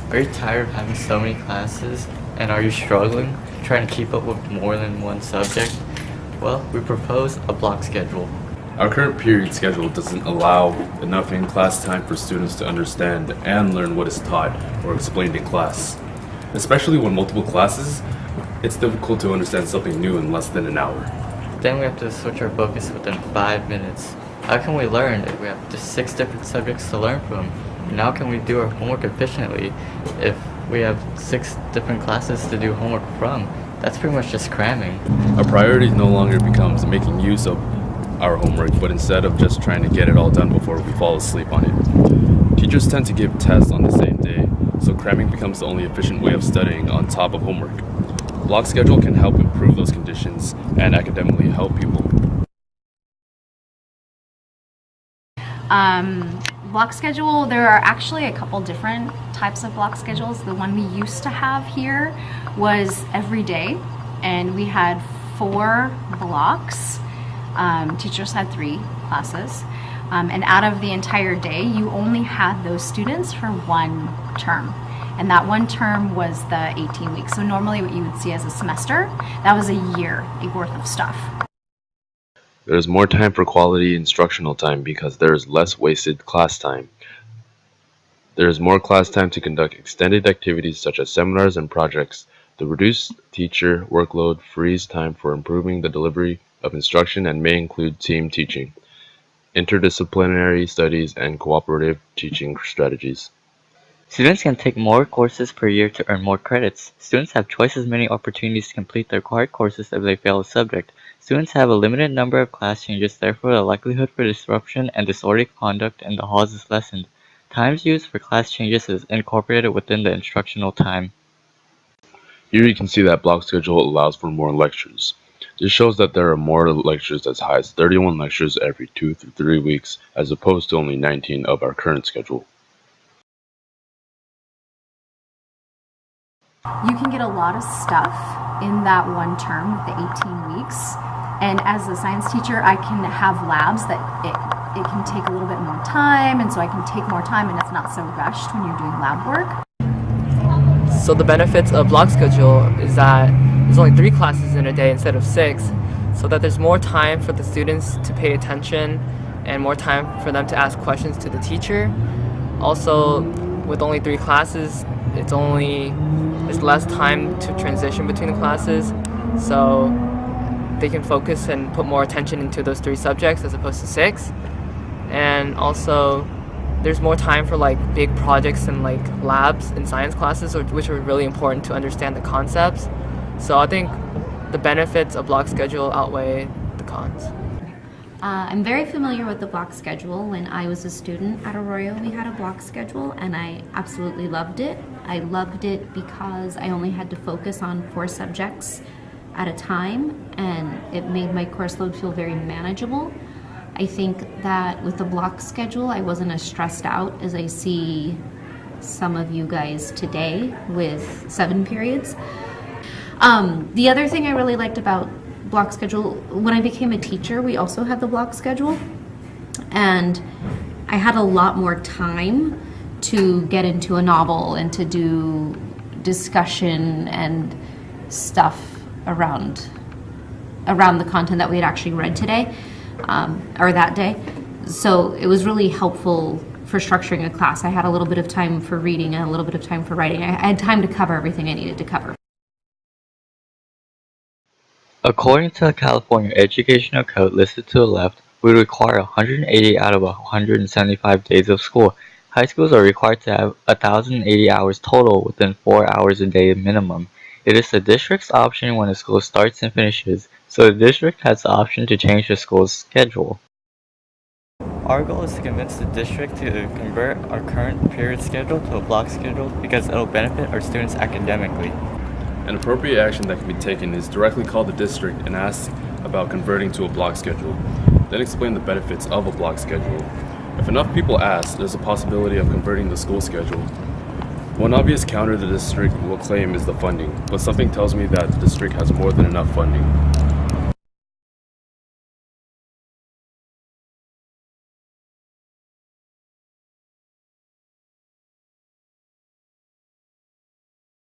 Are you tired of having so many classes? And are you struggling trying to keep up with more than one subject? Well, we propose a block schedule. Our current period schedule doesn't allow enough in-class time for students to understand and learn what is taught or explained in class. Especially when multiple classes, it's difficult to understand something new in less than an hour. Then we have to switch our focus within 5 minutes. How can we learn if we have just 6 different subjects to learn from? And how can we do our homework efficiently if we have 6 different classes to do homework from? That's pretty much just cramming. Our priority no longer becomes making use of our homework, but instead of just trying to get it all done before we fall asleep on it. Teachers tend to give tests on the same day, so cramming becomes the only efficient way of studying on top of homework. Block schedule can help improve those conditions and academically help people. Block schedule, there are actually a couple different types of block schedules. The one we used to have here was every day, and we had 4 blocks. Teachers had 3 classes, and out of the entire day you only had those students for 1 term, and that 1 term was the 18 weeks. So normally what you would see as a semester, that was a year worth of stuff. There is more time for quality instructional time because there is less wasted class time. There is more class time to conduct extended activities such as seminars and projects. The reduced teacher workload frees time for improving the delivery of instruction and may include team teaching, interdisciplinary studies, and cooperative teaching strategies. Students can take more courses per year to earn more credits. Students have twice as many opportunities to complete their required courses if they fail a subject. Students have a limited number of class changes, therefore the likelihood for disruption and disorderly conduct in the halls is lessened. Times used for class changes is incorporated within the instructional time. Here you can see that block schedule allows for more lectures. This shows that there are more lectures, as high as 31 lectures every 2 to 3 weeks, as opposed to only 19 of our current schedule. You can get a lot of stuff in that 1 term, the 18 weeks. And as a science teacher, I can have labs that it can take a little bit more time, and so I can take more time and it's not so rushed when you're doing lab work. So the benefits of block schedule is that there's only 3 classes in a day instead of 6, so that there's more time for the students to pay attention and more time for them to ask questions to the teacher. Also, with only 3 classes, it's less time to transition between the classes, so they can focus and put more attention into those 3 subjects as opposed to 6. And also there's more time for like big projects and like labs and science classes, which are really important to understand the concepts. So I think the benefits of block schedule outweigh the cons. I'm very familiar with the block schedule. When I was a student at Arroyo, we had a block schedule and I absolutely loved it. I loved it because I only had to focus on 4 subjects at a time, and it made my course load feel very manageable. I think that with the block schedule, I wasn't as stressed out as I see some of you guys today with 7 periods. The other thing I really liked about block schedule, when I became a teacher, we also had the block schedule, and I had a lot more time to get into a novel and to do discussion and stuff around the content that we had actually read today, or that day. So it was really helpful for structuring a class. I had a little bit of time for reading and a little bit of time for writing. I had time to cover everything I needed to cover. According to the California Educational Code listed to the left, we require 180 out of 175 days of school. High schools are required to have 1,080 hours total within 4 hours a day minimum. It is the district's option when a school starts and finishes, so the district has the option to change the school's schedule. Our goal is to convince the district to convert our current period schedule to a block schedule because it will benefit our students academically. An appropriate action that can be taken is directly call the district and ask about converting to a block schedule, then explain the benefits of a block schedule. If enough people ask, there's a possibility of converting the school schedule. One obvious counter the district will claim is the funding, but something tells me that the district has more than enough funding.